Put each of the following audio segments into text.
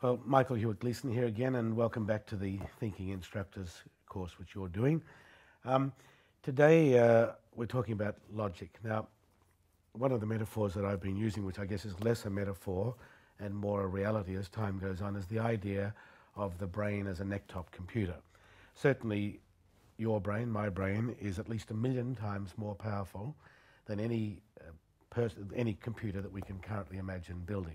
Well, Michael Hewitt-Gleason here again, and welcome back to the Thinking Instructors course which you're doing. Um, Today we're talking about logic. Now, one of the metaphors that I've been using, which I guess is less a metaphor and more a reality as time goes on, is the idea of the brain as a neck-top computer. Certainly, your brain, my brain, is at least 1,000,000 times more powerful than any computer that we can currently imagine building.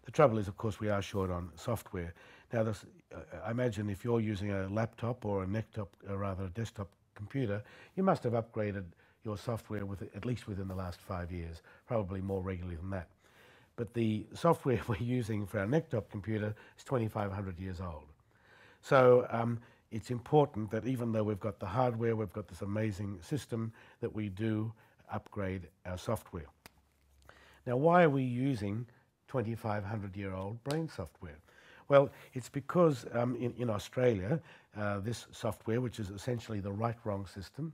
The trouble is, of course, we are short on software. Now, I imagine if you're using a laptop or a rather a desktop computer, you must have upgraded your software at least within the last 5 years, probably more regularly than that. But the software we're using for our neck-top computer is 2,500 years old. So it's important that even though we've got the hardware, we've got this amazing system, that we do upgrade our software. Now, why are we using 2,500-year-old brain software? Well, it's because in Australia, this software, which is essentially the right-wrong system,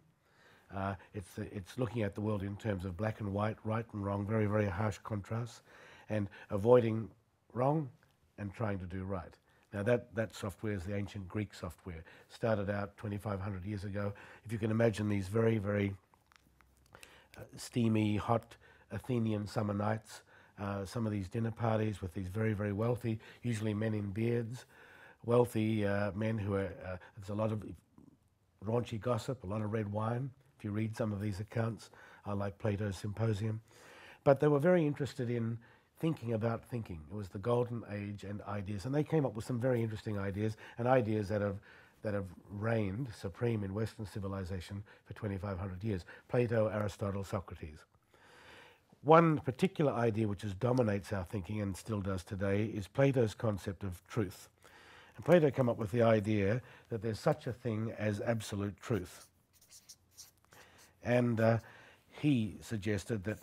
it's looking at the world in terms of black and white, right and wrong, very, very harsh contrasts, and avoiding wrong and trying to do right. Now that software is the ancient Greek software. Started out 2,500 years ago. If you can imagine these very, very steamy, hot Athenian summer nights, some of these dinner parties with these very, very wealthy, usually men in beards, wealthy men who are, there's a lot of raunchy gossip, a lot of red wine. If you read some of these accounts, like Plato's Symposium. But they were very interested in thinking about thinking. It was the golden age and ideas. And they came up with some very interesting ideas, and ideas that have reigned supreme in Western civilization for 2,500 years. Plato, Aristotle, Socrates. One particular idea which dominates our thinking and still does today is Plato's concept of truth. And Plato came up with the idea that there's such a thing as absolute truth. And he suggested that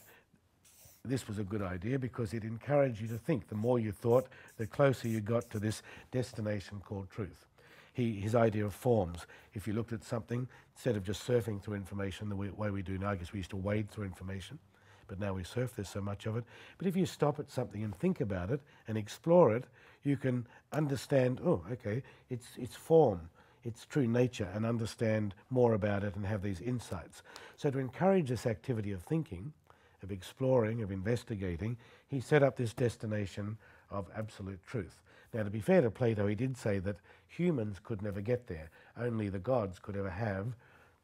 this was a good idea because it encouraged you to think. The more you thought, the closer you got to this destination called truth. His idea of forms. If you looked at something, instead of just surfing through information the way we do now, I guess we used to wade through information, but now we surf, there's so much of it. But if you stop at something and think about it and explore it, you can understand, oh, okay, it's form, its true nature, and understand more about it and have these insights. So to encourage this activity of thinking, of exploring, of investigating, he set up this destination of absolute truth. Now, to be fair to Plato, he did say that humans could never get there. Only the gods could ever have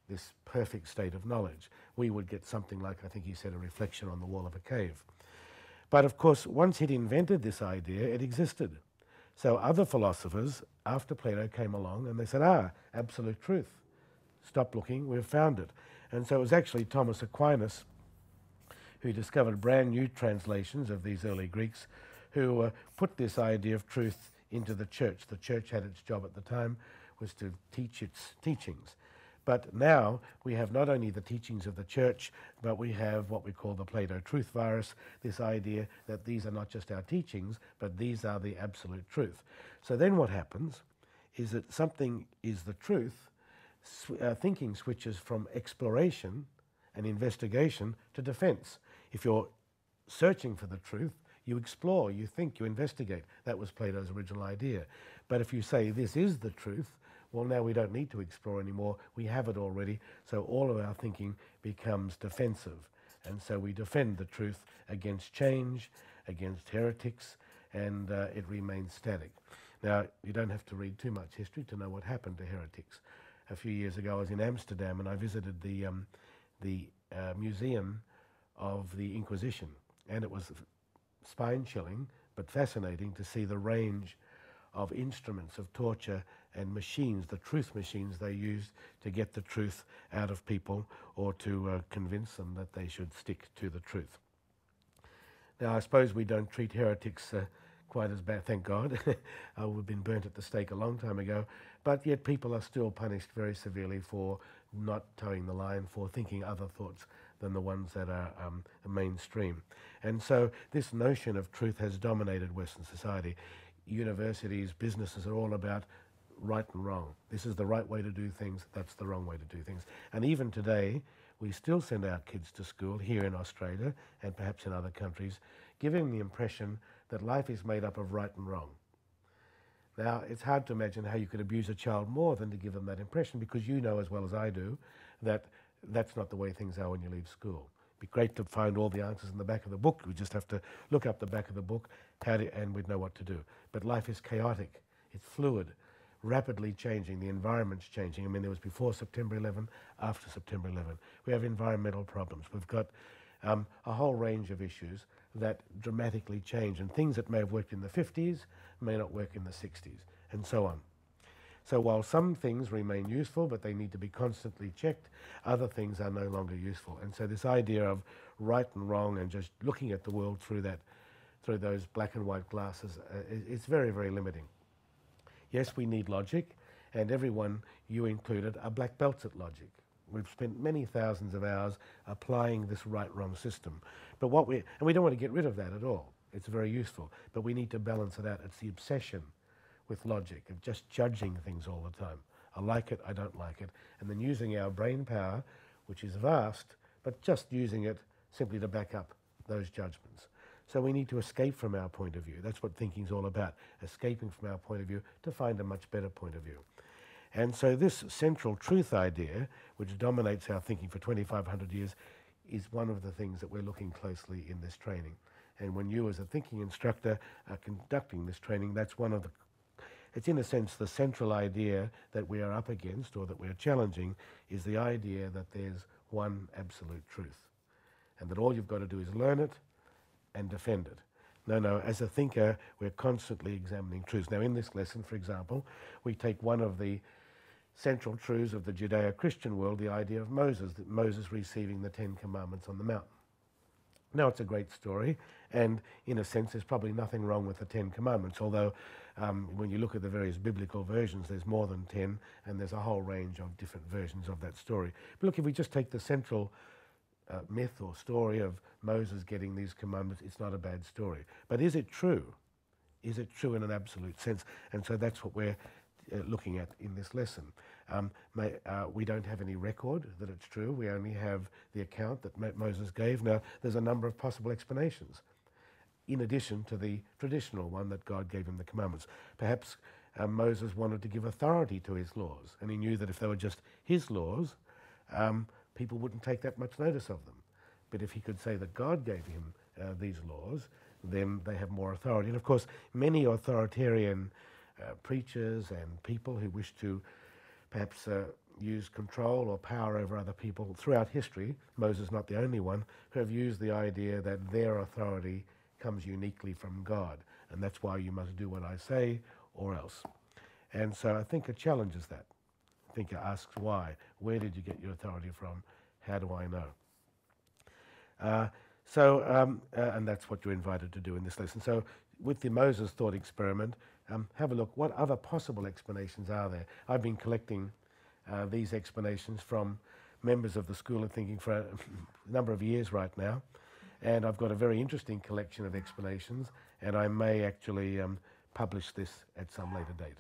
this perfect state of knowledge. We would get something like, I think he said, a reflection on the wall of a cave. But of course, once he'd invented this idea, it existed. So other philosophers after Plato came along and they said, absolute truth. Stop looking, we've found it. And so it was actually Thomas Aquinas who discovered brand new translations of these early Greeks, who put this idea of truth into the church. The church had its job at the time was to teach its teachings. But now we have not only the teachings of the church, but we have what we call the Plato truth virus, this idea that these are not just our teachings, but these are the absolute truth. So then what happens is that something is the truth, thinking switches from exploration and investigation to defense. If you're searching for the truth, you explore, you think, you investigate. That was Plato's original idea. But if you say this is the truth, well, now we don't need to explore anymore. We have it already. So all of our thinking becomes defensive. And so we defend the truth against change, against heretics, and it remains static. Now, you don't have to read too much history to know what happened to heretics. A few years ago, I was in Amsterdam and I visited the Museum of the Inquisition, and it was spine-chilling but fascinating to see the range of instruments of torture and machines, the truth machines they used to get the truth out of people or to convince them that they should stick to the truth. Now, I suppose we don't treat heretics quite as bad, thank God. We've been burnt at the stake a long time ago, but yet people are still punished very severely for not towing the line, for thinking other thoughts than the ones that are mainstream. And so this notion of truth has dominated Western society. Universities, businesses are all about right and wrong. This is the right way to do things, that's the wrong way to do things. And even today, we still send our kids to school here in Australia and perhaps in other countries, giving the impression that life is made up of right and wrong. Now, it's hard to imagine how you could abuse a child more than to give them that impression, because you know as well as I do that that's not the way things are when you leave school. It'd be great to find all the answers in the back of the book. We just have to look up the back of the book and we'd know what to do. But life is chaotic. It's fluid, rapidly changing. The environment's changing. I mean, there was before September 11, after September 11. We have environmental problems. We've got a whole range of issues that dramatically change, and things that may have worked in the 50s may not work in the 60s, and so on. So while some things remain useful, but they need to be constantly checked, other things are no longer useful. And so this idea of right and wrong and just looking at the world through those black and white glasses, it's very, very limiting. Yes, we need logic, and everyone, you included, are black belts at logic. We've spent many thousands of hours applying this right-wrong system. But and we don't want to get rid of that at all. It's very useful, but we need to balance it out. It's the obsession with logic, of just judging things all the time. I like it, I don't like it. And then using our brain power, which is vast, but just using it simply to back up those judgments. So we need to escape from our point of view. That's what thinking's all about, escaping from our point of view to find a much better point of view. And so this central truth idea, which dominates our thinking for 2,500 years, is one of the things that we're looking closely in this training. And when you as a thinking instructor are conducting this training, that's one of the, it's in a sense the central idea that we are up against or that we're challenging, is the idea that there's one absolute truth. And that all you've got to do is learn it and defend it. No, as a thinker, we're constantly examining truths. Now in this lesson, for example, we take one of the central truths of the Judeo-Christian world, the idea of Moses, that Moses receiving the 10 Commandments on the mountain. Now it's a great story, and in a sense there's probably nothing wrong with the 10 Commandments, although when you look at the various biblical versions there's more than 10, and there's a whole range of different versions of that story. But look, if we just take the central myth or story of Moses getting these commandments, it's not a bad story. But is it true? Is it true in an absolute sense? And so that's what we're looking at in this lesson. We don't have any record that it's true. We only have the account that Moses gave. Now, there's a number of possible explanations, in addition to the traditional one that God gave him the commandments. Perhaps Moses wanted to give authority to his laws, and he knew that if they were just his laws, people wouldn't take that much notice of them. But if he could say that God gave him these laws, then they have more authority. And of course, many authoritarian preachers and people who wish to perhaps use control or power over other people throughout history, Moses not the only one, who have used the idea that their authority comes uniquely from God, and that's why you must do what I say or else. And so I think it challenges that. I think it asks why. Where did you get your authority from? How do I know? And that's what you're invited to do in this lesson. So with the Moses thought experiment, have a look. What other possible explanations are there? I've been collecting these explanations from members of the School of Thinking for a number of years right now, and I've got a very interesting collection of explanations, and I may actually publish this at some later date.